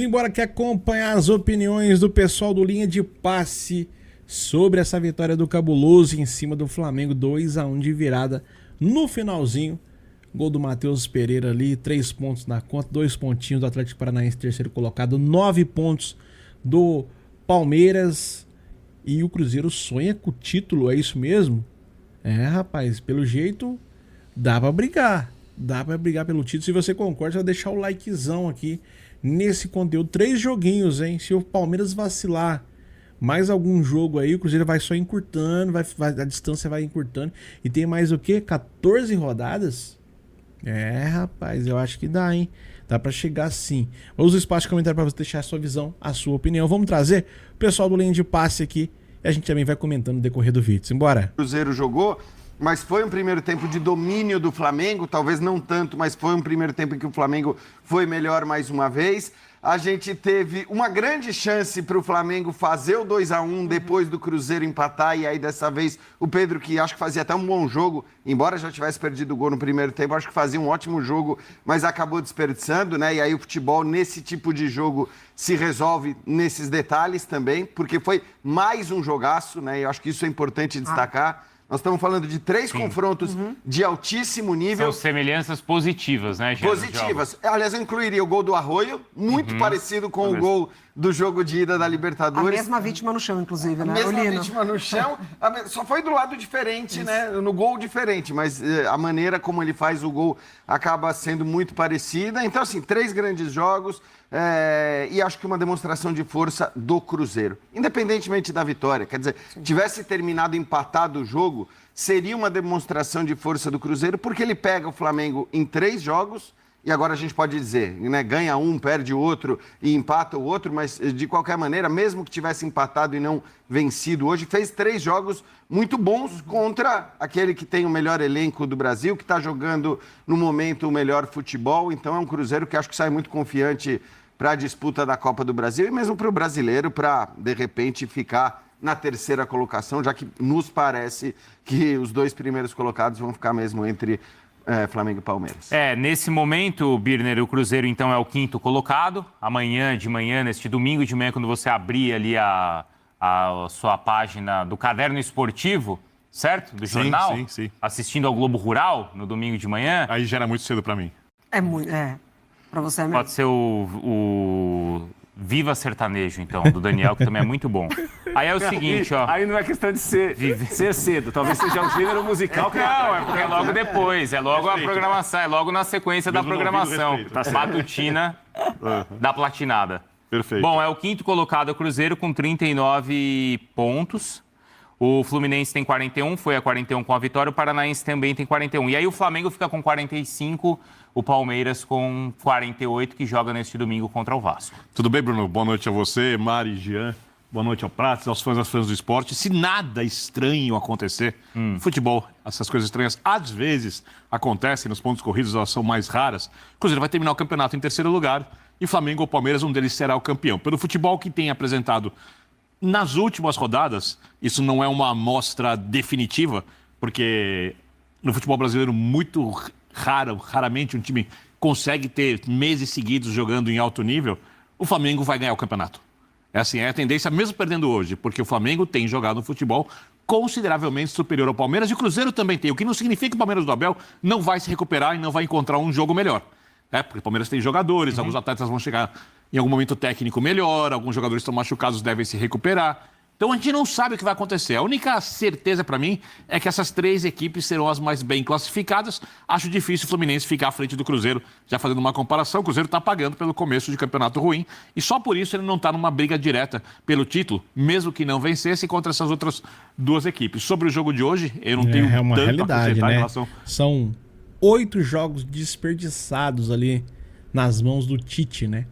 Embora que acompanhar as opiniões do pessoal do Linha de Passe sobre essa vitória do Cabuloso em cima do Flamengo, 2-1 de virada no finalzinho. Gol do Matheus Pereira ali, 3 pontos na conta, 2 pontinhos do Atlético Paranaense, terceiro colocado, 9 pontos do Palmeiras. E o Cruzeiro sonha com o título, é isso mesmo? É, rapaz, pelo jeito dá pra brigar. Dá pra brigar pelo título. Se você concorda, você vai deixar o likezão aqui nesse conteúdo. 3 joguinhos, hein? Se o Palmeiras vacilar mais algum jogo aí, o Cruzeiro vai só encurtando, a distância vai encurtando. E tem mais o quê? 14 rodadas? É, rapaz, eu acho que dá, hein? Dá pra chegar sim. Vamos usar o espaço de comentário pra você deixar a sua visão, a sua opinião. Vamos trazer o pessoal do Linha de Passe aqui e a gente também vai comentando no decorrer do vídeo. Simbora! O Cruzeiro jogou, mas foi um primeiro tempo de domínio do Flamengo, talvez não tanto, mas foi um primeiro tempo em que o Flamengo foi melhor mais uma vez. A gente teve uma grande chance para o Flamengo fazer o 2-1 depois do Cruzeiro empatar, e aí dessa vez o Pedro, que acho que fazia até um bom jogo, embora já tivesse perdido o gol no primeiro tempo, acho que fazia um ótimo jogo, mas acabou desperdiçando, né? E aí o futebol nesse tipo de jogo se resolve nesses detalhes também, porque foi mais um jogaço, né? E eu acho que isso é importante destacar. Nós estamos falando de 3 confrontos de altíssimo nível. São semelhanças positivas, né, Jean? Positivas. Aliás, eu incluiria o gol do Arroio, muito parecido com o gol do jogo de ida da Libertadores. A mesma vítima no chão, inclusive, né? A mesma vítima no chão. Só foi do lado diferente, né? No gol diferente, mas a maneira como ele faz o gol acaba sendo muito parecida. Então, assim, 3 grandes jogos e acho que uma demonstração de força do Cruzeiro. Independentemente da vitória. Quer dizer, tivesse terminado empatado o jogo, seria uma demonstração de força do Cruzeiro, porque ele pega o Flamengo em 3 jogos. E agora a gente pode dizer, né, ganha um, perde o outro e empata o outro, mas de qualquer maneira, mesmo que tivesse empatado e não vencido hoje, fez 3 jogos muito bons contra aquele que tem o melhor elenco do Brasil, que está jogando no momento o melhor futebol. Então é um Cruzeiro que acho que sai muito confiante para a disputa da Copa do Brasil e mesmo para o brasileiro, para de repente ficar na terceira colocação, já que nos parece que os 2 primeiros colocados vão ficar mesmo entre Flamengo e Palmeiras. Nesse momento, Birner, o Cruzeiro então é o 5º colocado. Amanhã de manhã, neste domingo de manhã, quando você abrir ali a sua página do Caderno Esportivo, certo? Do jornal? Sim. Assistindo ao Globo Rural no domingo de manhã. Aí já era muito cedo pra mim. Pra você mesmo. Pode ser o Viva Sertanejo, então, do Daniel, que também é muito bom. Aí é o seguinte, ó. Aí não é questão de ser cedo, talvez seja um gênero musical que não, é porque é logo depois, é logo a programação, é logo na sequência da programação. Matutina da Platinada. Perfeito. Bom, é o 5º colocado o Cruzeiro com 39 pontos. O Fluminense tem 41, foi a 41 com a vitória, o Paranaense também tem 41. E aí o Flamengo fica com 45, o Palmeiras com 48, que joga neste domingo contra o Vasco. Tudo bem, Bruno? Boa noite a você, Mari, Jean. Boa noite ao Prates, aos fãs do esporte. Se nada estranho acontecer, futebol, essas coisas estranhas, às vezes acontecem nos pontos corridos, elas são mais raras. O Cruzeiro vai terminar o campeonato em terceiro lugar e Flamengo ou Palmeiras, um deles será o campeão. Pelo futebol que tem apresentado nas últimas rodadas, isso não é uma amostra definitiva, porque no futebol brasileiro muito raramente um time consegue ter meses seguidos jogando em alto nível, o Flamengo vai ganhar o campeonato. É assim, é a tendência, mesmo perdendo hoje, porque o Flamengo tem jogado um futebol consideravelmente superior ao Palmeiras e o Cruzeiro também tem, o que não significa que o Palmeiras do Abel não vai se recuperar e não vai encontrar um jogo melhor. Porque o Palmeiras tem jogadores, alguns atletas vão chegar em algum momento técnico melhor, alguns jogadores estão machucados, devem se recuperar. Então a gente não sabe o que vai acontecer. A única certeza para mim é que essas 3 equipes serão as mais bem classificadas. Acho difícil o Fluminense ficar à frente do Cruzeiro, já fazendo uma comparação. O Cruzeiro está pagando pelo começo de campeonato ruim e só por isso ele não está numa briga direta pelo título, mesmo que não vencesse contra essas outras 2 equipes. Sobre o jogo de hoje, eu não tenho uma tanto realidade, a né? em relação... São 8 jogos desperdiçados ali nas mãos do Tite, né?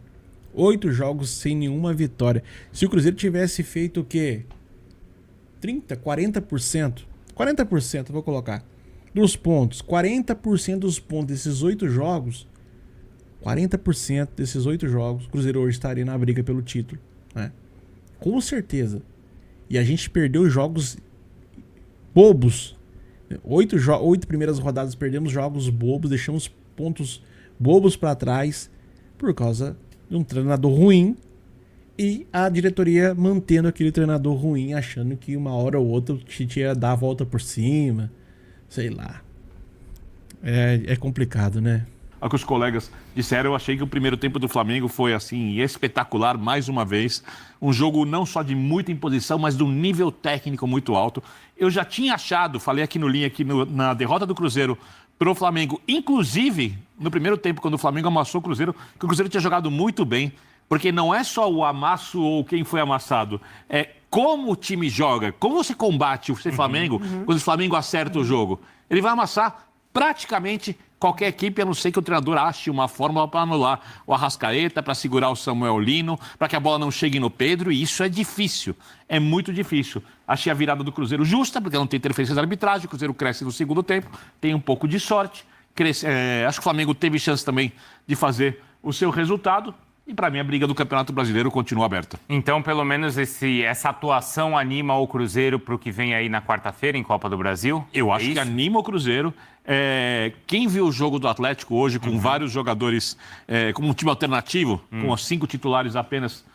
8 jogos sem nenhuma vitória. Se o Cruzeiro tivesse feito o quê? 30%, 40%. 40% vou colocar. Dos pontos. 40% dos pontos desses 8 jogos. 40% desses 8 jogos. O Cruzeiro hoje estaria na briga pelo título, né? Com certeza. E a gente perdeu jogos bobos. 8 primeiras rodadas perdemos jogos bobos. Deixamos pontos bobos para trás. Por causa de um treinador ruim e a diretoria mantendo aquele treinador ruim, achando que uma hora ou outra o Tite ia dar a volta por cima, sei lá. É complicado, né? Ao que os colegas disseram, eu achei que o primeiro tempo do Flamengo foi, assim, espetacular, mais uma vez. Um jogo não só de muita imposição, mas de um nível técnico muito alto. Eu já tinha achado, falei aqui no Linha, aqui na derrota do Cruzeiro pro Flamengo, inclusive no primeiro tempo, quando o Flamengo amassou o Cruzeiro, que o Cruzeiro tinha jogado muito bem, porque não é só o amasso ou quem foi amassado, é como o time joga, como você combate o Flamengo quando o Flamengo acerta o jogo. Ele vai amassar praticamente qualquer equipe, a não ser que o treinador ache uma fórmula para anular o Arrascaeta, para segurar o Samuel Lino, para que a bola não chegue no Pedro, e isso é difícil, é muito difícil. Achei a virada do Cruzeiro justa, porque não tem interferência da arbitragem, o Cruzeiro cresce no segundo tempo, tem um pouco de sorte, acho que o Flamengo teve chance também de fazer o seu resultado, e para mim a briga do Campeonato Brasileiro continua aberta. Então, pelo menos essa atuação anima o Cruzeiro para o que vem aí na quarta-feira em Copa do Brasil? Eu acho que anima o Cruzeiro. Quem viu o jogo do Atlético hoje, com vários jogadores, como um time alternativo, com os 5 titulares apenas,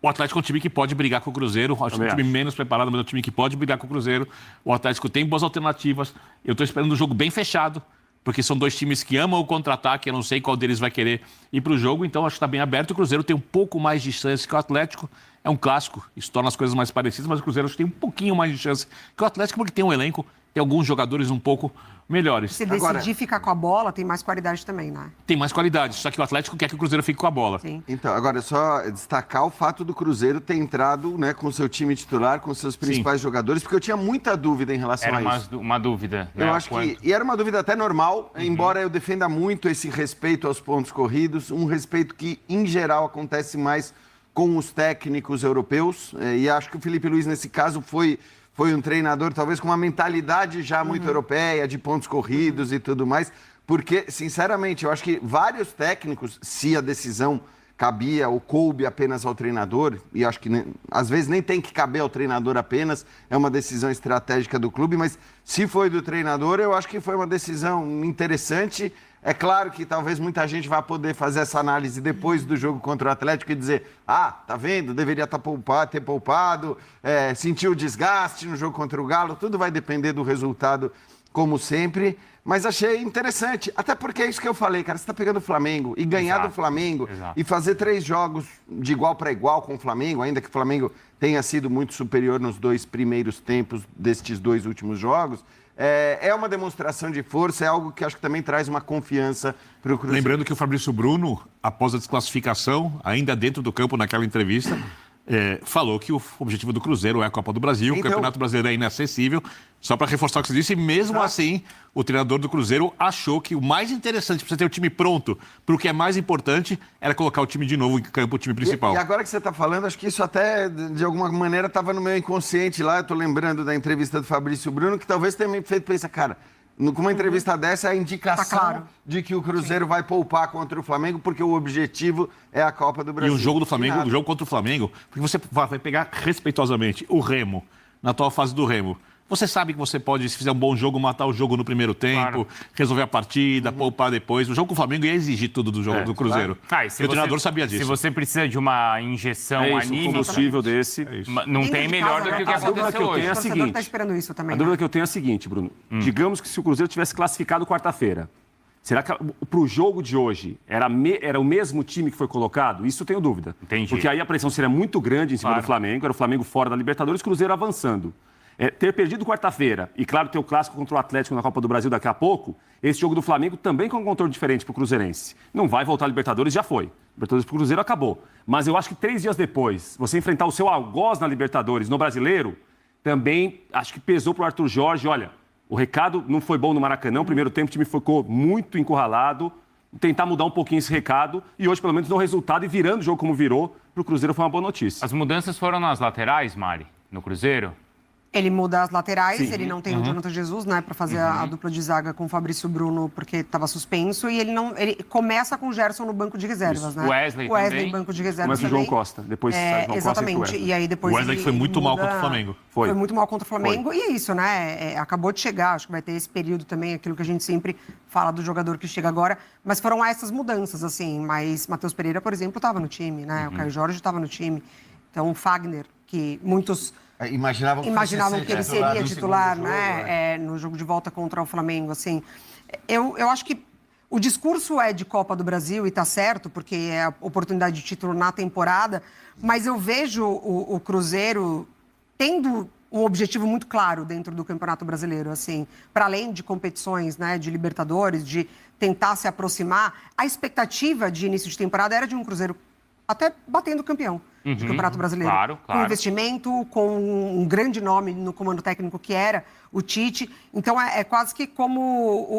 o Atlético é um time que pode brigar com o Cruzeiro. Acho que é um time menos preparado, mas é um time que pode brigar com o Cruzeiro. O Atlético tem boas alternativas. Eu estou esperando um jogo bem fechado, porque são 2 times que amam o contra-ataque. Eu não sei qual deles vai querer ir para o jogo, então acho que está bem aberto. O Cruzeiro tem um pouco mais de chance que o Atlético. É um clássico, isso torna as coisas mais parecidas, mas o Cruzeiro acho que tem um pouquinho mais de chance que o Atlético, porque tem um elenco, tem alguns jogadores um pouco melhores. Se decidir ficar com a bola, tem mais qualidade também, né? Tem mais qualidade, só que o Atlético quer que o Cruzeiro fique com a bola. Sim. Então, agora, só destacar o fato do Cruzeiro ter entrado, né, com seu time titular, com seus principais jogadores, porque eu tinha muita dúvida em relação a isso. Era uma dúvida. Né? Eu acho que, e era uma dúvida até normal, embora eu defenda muito esse respeito aos pontos corridos, um respeito que, em geral, acontece mais com os técnicos europeus, e acho que o Felipe Luiz, nesse caso, foi um treinador talvez com uma mentalidade já muito europeia, de pontos corridos e tudo mais, porque, sinceramente, eu acho que vários técnicos, se a decisão cabia ou coube apenas ao treinador, e acho que às vezes nem tem que caber ao treinador apenas, é uma decisão estratégica do clube, mas se foi do treinador, eu acho que foi uma decisão interessante. É claro que talvez muita gente vá poder fazer essa análise depois do jogo contra o Atlético e dizer, tá vendo, deveria ter poupado, sentiu o desgaste no jogo contra o Galo, tudo vai depender do resultado, como sempre, mas achei interessante, até porque é isso que eu falei, cara, você tá pegando o Flamengo e ganhar do Flamengo e fazer 3 jogos de igual para igual com o Flamengo, ainda que o Flamengo tenha sido muito superior nos 2 primeiros tempos destes 2 últimos jogos, é uma demonstração de força, é algo que acho que também traz uma confiança para o Cruzeiro. Lembrando que o Fabrício Bruno, após a desclassificação, ainda dentro do campo naquela entrevista, falou que o objetivo do Cruzeiro é a Copa do Brasil, o Campeonato Brasileiro é inacessível. Só para reforçar o que você disse, e mesmo assim, o treinador do Cruzeiro achou que o mais interessante para você ter o time pronto, para o que é mais importante, era colocar o time de novo em campo, o time principal. E agora que você está falando, acho que isso até, de alguma maneira, estava no meu inconsciente lá. Eu estou lembrando da entrevista do Fabrício Bruno, que talvez tenha me feito pensar, cara, com uma entrevista dessa é a indicação de que o Cruzeiro vai poupar contra o Flamengo, porque o objetivo é a Copa do Brasil. E o jogo do Flamengo, o jogo contra o Flamengo, porque você vai pegar respeitosamente o Remo, na atual fase do Remo. Você sabe que você pode, se fizer um bom jogo, matar o jogo no primeiro tempo, resolver a partida, poupar depois. O jogo com o Flamengo ia exigir tudo do jogo do Cruzeiro. E o treinador sabia disso. Se você precisa de uma injeção anímica, um combustível desse, não tem melhor do que o que aconteceu hoje. O torcedor tá esperando isso também. A dúvida que eu tenho é a seguinte, Bruno. Digamos que se o Cruzeiro tivesse classificado quarta-feira, será que para o jogo de hoje era o mesmo time que foi colocado? Isso eu tenho dúvida. Entendi. Porque aí a pressão seria muito grande em cima do Flamengo, era o Flamengo fora da Libertadores, o Cruzeiro avançando. Ter perdido quarta-feira e, claro, ter o clássico contra o Atlético na Copa do Brasil daqui a pouco, esse jogo do Flamengo também com um contorno diferente para o Cruzeirense. Não vai voltar a Libertadores, já foi. Libertadores para o Cruzeiro acabou. Mas eu acho que 3 dias depois, você enfrentar o seu algoz na Libertadores, no Brasileiro, também acho que pesou para o Arthur Jorge. Olha, o recado não foi bom no Maracanã, o primeiro tempo o time ficou muito encurralado, tentar mudar um pouquinho esse recado e hoje, pelo menos, no resultado e virando o jogo como virou, para o Cruzeiro foi uma boa notícia. As mudanças foram nas laterais, Mari, no Cruzeiro? Ele muda as laterais, Sim. ele não tem o Jonathan Jesus, né, para fazer a dupla de zaga com o Fabrício Bruno, porque estava suspenso, e ele começa com o Gerson no banco de reservas, né? Wesley Wesley também. banco de reservas Começa o também. João Costa, depois sai o João Costa e Exatamente, Wesley. e aí depois O Wesley que foi ele muito mal muda- contra o Flamengo. Foi muito mal contra o Flamengo, e é isso, né? Acabou de chegar, acho que vai ter esse período também, aquilo que a gente sempre fala do jogador que chega agora, mas foram essas mudanças, assim, mas Matheus Pereira, por exemplo, estava no time, né? O Caio Jorge estava no time, então o Fagner, que muitos... Imaginavam que ele seria titular, né? No jogo de volta contra o Flamengo, assim. Eu acho que o discurso é de Copa do Brasil e tá certo, porque é a oportunidade de título na temporada, mas eu vejo o Cruzeiro tendo um objetivo muito claro dentro do Campeonato Brasileiro, assim, para além de competições, né, de Libertadores, de tentar se aproximar, a expectativa de início de temporada era de um Cruzeiro até batendo campeão de Campeonato Brasileiro. Claro. Com investimento, com um grande nome no comando técnico que era o Tite. Então, é quase que como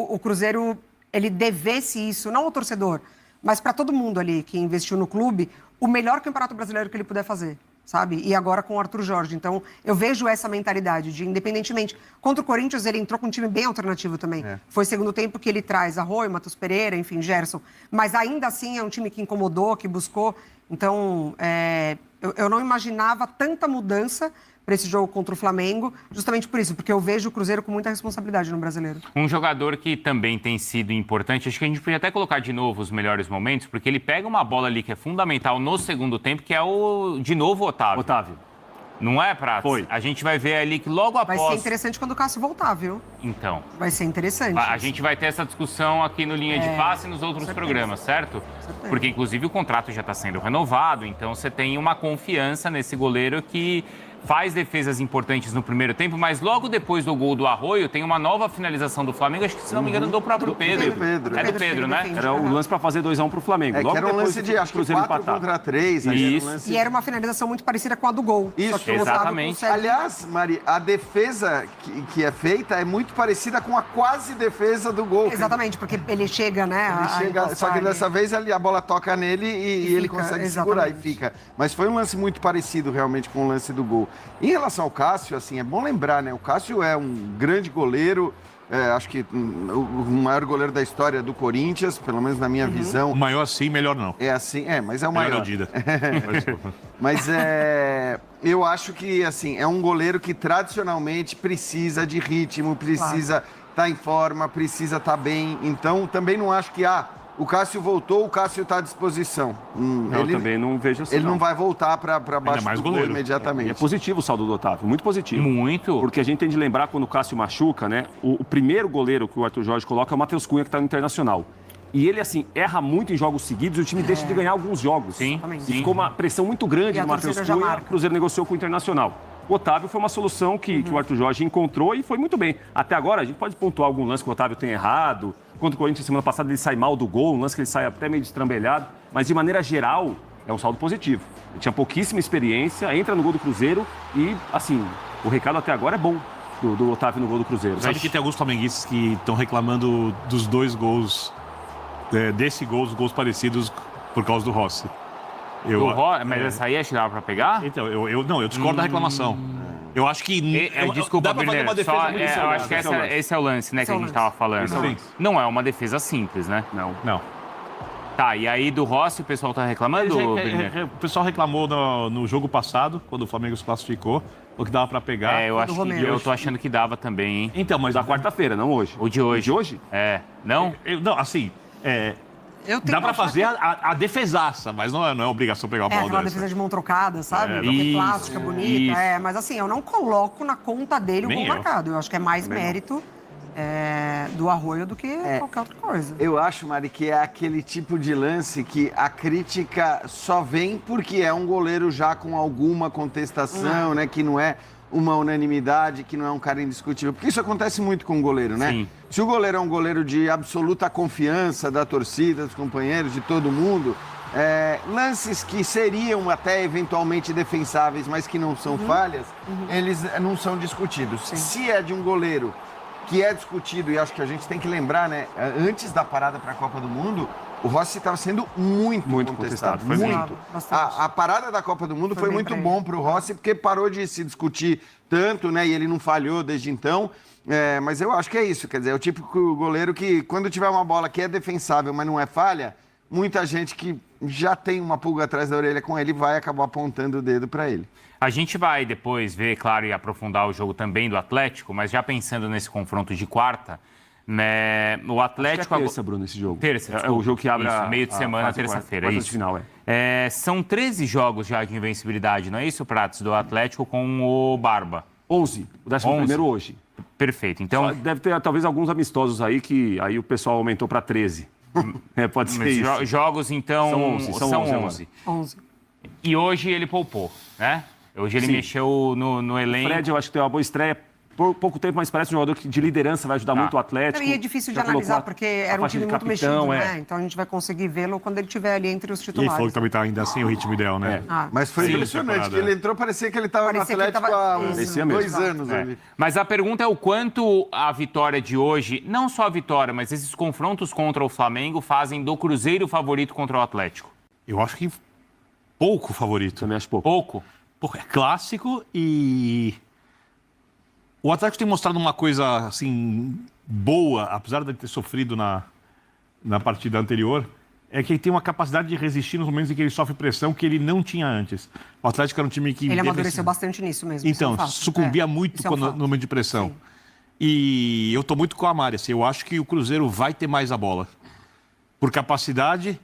o Cruzeiro ele devesse isso, não ao torcedor, mas para todo mundo ali que investiu no clube, o melhor Campeonato Brasileiro que ele puder fazer, sabe? E agora com o Arthur Jorge. Então, eu vejo essa mentalidade de, independentemente... Contra o Corinthians, ele entrou com um time bem alternativo também. Foi segundo tempo que ele traz Arroio, Matheus Pereira, enfim, Gerson. Mas ainda assim é um time que incomodou, que buscou. Então, eu não imaginava tanta mudança para esse jogo contra o Flamengo, justamente por isso, porque eu vejo o Cruzeiro com muita responsabilidade no Brasileiro. Um jogador que também tem sido importante, acho que a gente podia até colocar de novo os melhores momentos, porque ele pega uma bola ali que é fundamental no segundo tempo, que é de novo, Otávio. Otávio. Não é, Prats? Foi. A gente vai ver ali que logo Vai após... ser interessante quando o Cássio voltar, viu? Então, Vai ser interessante. a gente vai ter essa discussão aqui no Linha de Passe e nos outros programas, certo? Porque, inclusive, o contrato já está sendo renovado, então você tem uma confiança nesse goleiro que faz defesas importantes no primeiro tempo, mas logo depois do gol do Arroio, tem uma nova finalização do Flamengo, acho que, se não me engano, do próprio Pedro. É do Pedro, né? Era o lance para fazer 2-1 pro Flamengo. Que Logo era um depois lance de, do acho que Cruzeiro 4 empatar. contra 3. Isso. E era uma finalização muito parecida com a do gol. Isso, Só que o Otávio exatamente. consegue- Aliás, Mari, a defesa que é feita é muito parecida com a quase defesa do gol. Exatamente, porque ele chega, né? Ele a chega, encostar só que ali. dessa vez a bola toca nele e ele fica, consegue exatamente. segurar e fica. Mas foi um lance muito parecido realmente com o lance do gol. Em relação ao Cássio, assim, é bom lembrar, né? O Cássio é um grande goleiro, acho que o maior goleiro da história do Corinthians, pelo menos na minha visão. O maior sim, melhor não. É assim, mas é o Melhor maior. é o Dida. Mas eu acho que assim, é um goleiro que tradicionalmente precisa de ritmo, precisa estar em forma, precisa estar bem. Então, também não acho que o Cássio voltou, o Cássio está à disposição. Eu também não vejo assim. Ele não vai voltar para baixo mais do gol goleiro. imediatamente. É positivo o saldo do Otávio, muito positivo. Muito. Porque a gente tem de lembrar quando o Cássio machuca, né? O primeiro goleiro que o Arthur Jorge coloca é o Matheus Cunha, que está no Internacional. E ele, assim, erra muito em jogos seguidos e o time deixa de ganhar alguns jogos. Sim, E sim. ficou uma pressão muito grande E a no Matheus torcida já Cunha. marca. O Cruzeiro negociou com o Internacional. O Otávio foi uma solução que o Arthur Jorge encontrou e foi muito bem. Até agora, a gente pode pontuar algum lance que o Otávio tem errado. Contra o Corinthians, semana passada, ele sai mal do gol, um lance que ele sai até meio destrambelhado. Mas, de maneira geral, é um saldo positivo. Ele tinha pouquíssima experiência, entra no gol do Cruzeiro e, assim, o recado até agora é bom do Otávio no gol do Cruzeiro. Sabe que tem alguns flamenguistas que estão reclamando dos dois gols, desse gol, os gols parecidos por causa do Rossi. Mas essa aí acho que dava pra pegar? Então, eu discordo da reclamação. Eu acho que Desculpa, dá pra fazer Birner, uma defesa muito eu saudável. acho que esse é o lance, né, que a gente tava falando. Esse é o lance. Não é uma defesa simples, né? Não. Tá, e aí do Rossi o pessoal tá reclamando, Birner? O pessoal reclamou no jogo passado, quando o Flamengo se classificou, o que dava pra pegar. Eu acho que eu tô achando que dava também, hein? Então, mas Da quarta-feira, não hoje. O de hoje. De hoje? Não? Não, assim, Eu tenho dá pra que achar fazer a defesaça, mas não é obrigação pegar a bola aquela dessa. defesa de mão trocada, sabe? Porque Isso, plástica, bonita. isso. Mas assim, eu não coloco na conta dele o Nem gol eu. marcado. Eu acho que é mais mérito do Arroio do que qualquer outra coisa. Eu acho, Mari, que é aquele tipo de lance que a crítica só vem porque é um goleiro já com alguma contestação, né? Que não é uma unanimidade, que não é um cara indiscutível. Porque isso acontece muito com o goleiro, né? Sim. Se o goleiro é um goleiro de absoluta confiança da torcida, dos companheiros, de todo mundo, lances que seriam até eventualmente defensáveis, mas que não são falhas, eles não são discutidos. Se é de um goleiro que é discutido, e acho que a gente tem que lembrar, né? Antes da parada para a Copa do Mundo, o Rossi estava sendo muito contestado. Foi Muito. A parada da Copa do Mundo foi muito bom para o Rossi, porque parou de se discutir tanto, né? E ele não falhou desde então. Mas eu acho que é isso, quer dizer, é o típico goleiro que, quando tiver uma bola que é defensável, mas não é falha, muita gente que já tem uma pulga atrás da orelha com ele vai acabar apontando o dedo para ele. A gente vai depois ver, claro, e aprofundar o jogo também do Atlético, mas já pensando nesse confronto de quarta, né, o Atlético... Acho que é terça, Bruno, esse jogo. Terça, é o jogo que abre isso, meio de semana, terça-feira, quarta isso. de final, São 13 jogos já de invencibilidade, não é isso, Pratos, do Atlético com o Barba? 11, o 11º hoje. Perfeito, então... Deve ter talvez alguns amistosos aí, que aí o pessoal aumentou para 13. Pode ser isso. Jogos, então, São 11. 11. E hoje ele poupou, né? Hoje ele mexeu no elenco. O Fred, eu acho que tem uma boa estreia. Por pouco tempo, mas parece um jogador que de liderança vai ajudar muito o Atlético. E é difícil de analisar, porque era um time muito mexido, né? Então a gente vai conseguir vê-lo quando ele estiver ali entre os E titulares. ele falou que também está ainda sem o ritmo ideal, né? Mas foi impressionante, que ele entrou, parecia que ele estava no Atlético há uns 2 anos. Ali. Mas a pergunta é o quanto a vitória de hoje, não só a vitória, mas esses confrontos contra o Flamengo fazem do Cruzeiro favorito contra o Atlético? Eu acho que pouco favorito. Também acho pouco. Pouco? Pô, é clássico e o Atlético tem mostrado uma coisa assim boa, apesar de ter sofrido na partida anterior, é que ele tem uma capacidade de resistir nos momentos em que ele sofre pressão que ele não tinha antes. O Atlético era um time que... Ele amadureceu bastante nisso mesmo. Então, sucumbia muito no momento de pressão. Sim. E eu tô muito com a Mari, assim, eu acho que o Cruzeiro vai ter mais a bola. Por capacidade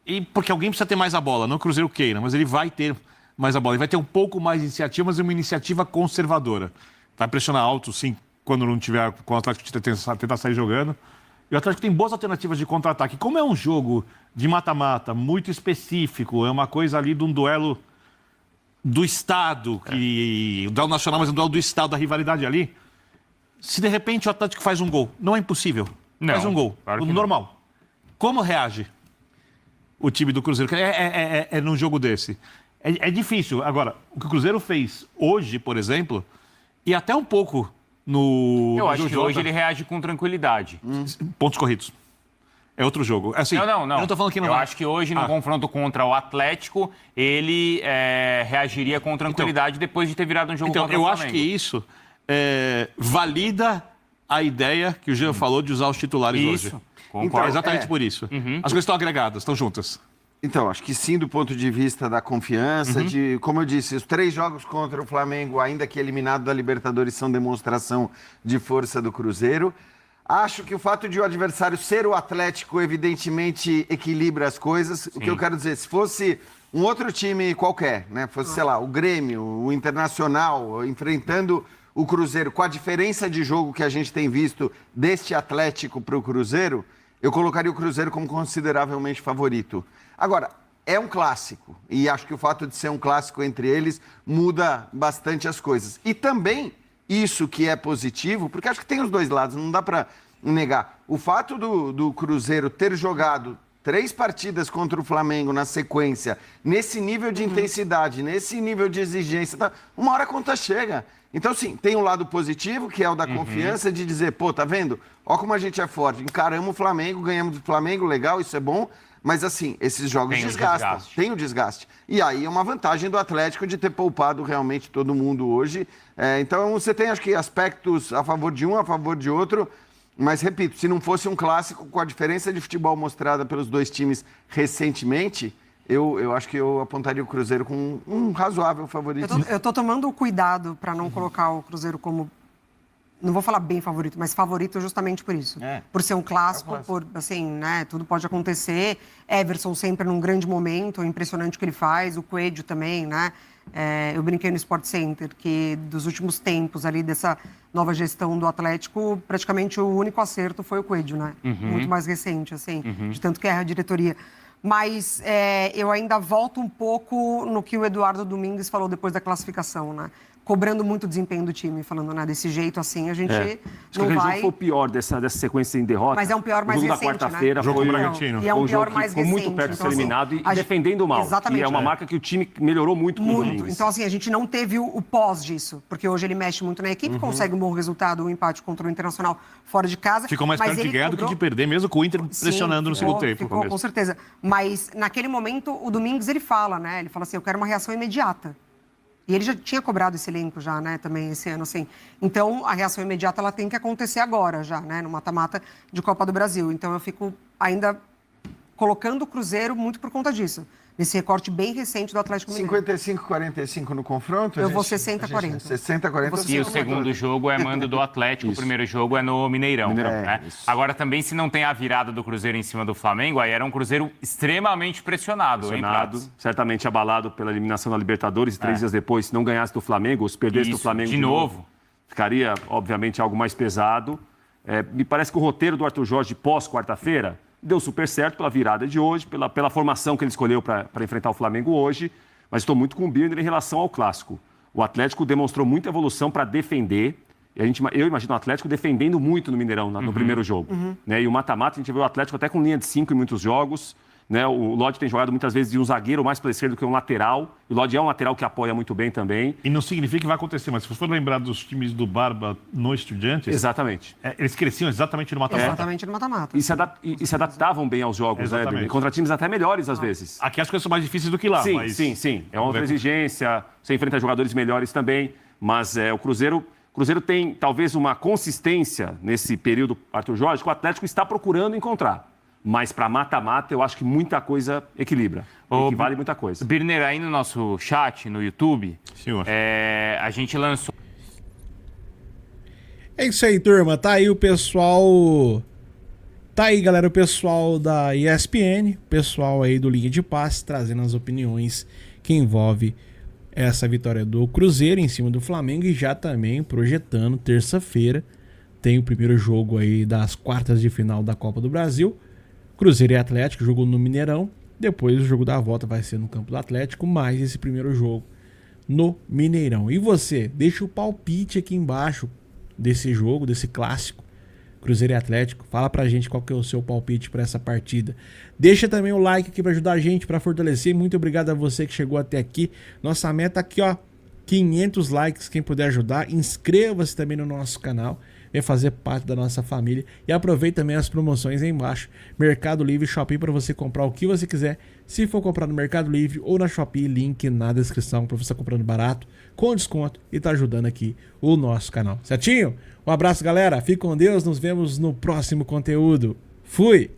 e porque alguém precisa ter mais a bola, não o Cruzeiro queira, mas ele vai ter mais a bola. Ele vai ter um pouco mais de iniciativa, mas é uma iniciativa conservadora. Vai pressionar alto, sim, quando não tiver, quando o Atlético tentar sair jogando. E o Atlético tem boas alternativas de contra-ataque. Como é um jogo de mata-mata muito específico, é uma coisa ali de um duelo do Estado, o duelo nacional, mas um duelo do Estado, da rivalidade ali. Se de repente o Atlético faz um gol, não é impossível. Não, faz um gol, claro que normal. Não. Como reage o time do Cruzeiro? É num jogo desse. É difícil. Agora, o que o Cruzeiro fez hoje, por exemplo, e até um pouco no... Eu acho que hoje ele reage com tranquilidade. Pontos corridos. É outro jogo. Assim, não. Eu não tô falando que não eu acho que hoje, no confronto contra o Atlético, ele reagiria com tranquilidade depois de ter virado um jogo contra o Flamengo. Eu acho que isso valida a ideia que o Jean falou de usar os titulares hoje. Isso. Concordo. Exatamente por isso. As coisas estão agregadas, estão juntas. Então, acho que sim, do ponto de vista da confiança, como eu disse, os 3 jogos contra o Flamengo, ainda que eliminado da Libertadores, são demonstração de força do Cruzeiro. Acho que o fato de o adversário ser o Atlético, evidentemente, equilibra as coisas. Sim. O que eu quero dizer, se fosse um outro time qualquer, né? Fosse, sei lá, o Grêmio, o Internacional, enfrentando o Cruzeiro, com a diferença de jogo que a gente tem visto deste Atlético para o Cruzeiro, eu colocaria o Cruzeiro como consideravelmente favorito. Agora, é um clássico, e acho que o fato de ser um clássico entre eles muda bastante as coisas. E também, isso que é positivo, porque acho que tem os dois lados, não dá para negar. O fato do Cruzeiro ter jogado 3 partidas contra o Flamengo na sequência, nesse nível de intensidade, nesse nível de exigência, tá, uma hora a conta chega. Então, sim, tem um lado positivo, que é o da confiança, de dizer, pô, tá vendo? Ó como a gente é forte, encaramos o Flamengo, ganhamos do Flamengo, legal, isso é bom. Mas, assim, esses jogos desgastam. Tem o desgaste. E aí é uma vantagem do Atlético de ter poupado realmente todo mundo hoje. Então, você tem, acho que, aspectos a favor de um, a favor de outro. Mas, repito, se não fosse um clássico, com a diferença de futebol mostrada pelos 2 times recentemente, eu acho que eu apontaria o Cruzeiro com um razoável favorito. Eu tô tomando cuidado para não colocar o Cruzeiro como... Não vou falar bem favorito, mas favorito justamente por isso. Por ser um clássico, por, assim, né, tudo pode acontecer. Everson sempre num grande momento, é impressionante o que ele faz. O Coelho também, né? Eu brinquei no Sport Center que dos últimos tempos ali dessa nova gestão do Atlético, praticamente o único acerto foi o Coelho, né? Muito mais recente, assim, de tanto que erra a diretoria. Mas eu ainda volto um pouco no que o Eduardo Domingues falou depois da classificação, né? Cobrando muito o desempenho do time, falando, né? Desse jeito assim, a gente Acho que não aquele vai... jogo foi o pior dessa sequência em derrota. Mas é um pior mais o jogo recente, da quarta-feira né? Jogo foi com o Bragantino. E é um foi pior jogo que mais ficou recente. muito perto de ser assim, eliminado e defendendo mal. Exatamente. E é uma marca que o time melhorou muito com o Muito. Domingues. Então, assim, a gente não teve o pós disso, porque hoje ele mexe muito na equipe, consegue um bom resultado, um empate contra o Internacional fora de casa. Ficou mais mas perto de ele ganhar do que de perder, mesmo com o Inter pressionando no segundo tempo. Ficou, com certeza. Mas, naquele momento, o Domingues, ele fala, né? Ele fala assim, eu quero uma reação imediata. E ele já tinha cobrado esse elenco já, né, também esse ano, assim. Então, a reação imediata, ela tem que acontecer agora já, né, no mata-mata de Copa do Brasil. Então, eu fico ainda colocando o Cruzeiro muito por conta disso. Nesse recorte bem recente do Atlético Mineiro. 55-45 no confronto? Eu vou 60-40. 60-40. E o segundo jogo é mando do Atlético, o primeiro jogo é no Mineirão. Né? Agora, também, se não tem a virada do Cruzeiro em cima do Flamengo, aí era um Cruzeiro extremamente pressionado. Hein, Prats? Certamente abalado pela eliminação da Libertadores. E 3 dias depois, se não ganhasse do Flamengo, ou se perdesse do Flamengo de novo, ficaria, obviamente, algo mais pesado. Me parece que o roteiro do Arthur Jorge pós-quarta-feira deu super certo pela virada de hoje, pela formação que ele escolheu para enfrentar o Flamengo hoje, mas estou muito com o Birner em relação ao Clássico. O Atlético demonstrou muita evolução para defender, e eu imagino o Atlético defendendo muito no Mineirão, no primeiro jogo. Né? E o mata-mata, a gente vê o Atlético até com linha de 5 em muitos jogos. Né? O Lodge tem jogado muitas vezes de um zagueiro mais para a esquerda do que um lateral. O Lodge é um lateral que apoia muito bem também. E não significa que vai acontecer, mas se você for lembrar dos times do Barba no Estudiantes... Exatamente. Eles cresciam exatamente no mata-mata. Exatamente no mata-mata. E se adaptavam bem aos jogos, né? Contra times até melhores, às vezes. Aqui as coisas são mais difíceis do que lá. Sim, mas... sim. É uma outra exigência, você enfrenta jogadores melhores também, mas o Cruzeiro tem talvez uma consistência nesse período, Arthur Jorge, que o Atlético está procurando encontrar. Mas para mata-mata, eu acho que muita coisa equilibra. Equivale muita coisa. Birner, aí no nosso chat, no YouTube, Senhor. A gente lançou... É isso aí, turma. Tá aí o pessoal... Tá aí, galera, o pessoal da ESPN, o pessoal aí do Linha de Passe, trazendo as opiniões que envolve essa vitória do Cruzeiro em cima do Flamengo e já também projetando terça-feira. Tem o primeiro jogo aí das quartas de final da Copa do Brasil. Cruzeiro e Atlético, jogo no Mineirão. Depois o jogo da volta vai ser no campo do Atlético, mais esse primeiro jogo no Mineirão. E você, deixa o palpite aqui embaixo desse jogo, desse clássico, Cruzeiro e Atlético. Fala pra gente qual que é o seu palpite para essa partida. Deixa também o like aqui para ajudar a gente, para fortalecer. Muito obrigado a você que chegou até aqui. Nossa meta aqui, ó, 500 likes, quem puder ajudar. Inscreva-se também no nosso canal. Vem fazer parte da nossa família. E aproveite também as promoções aí embaixo. Mercado Livre e Shopee para você comprar o que você quiser. Se for comprar no Mercado Livre ou na Shopee, link na descrição para você comprando barato, com desconto e tá ajudando aqui o nosso canal. Certinho? Um abraço, galera. Fique com Deus. Nos vemos no próximo conteúdo. Fui!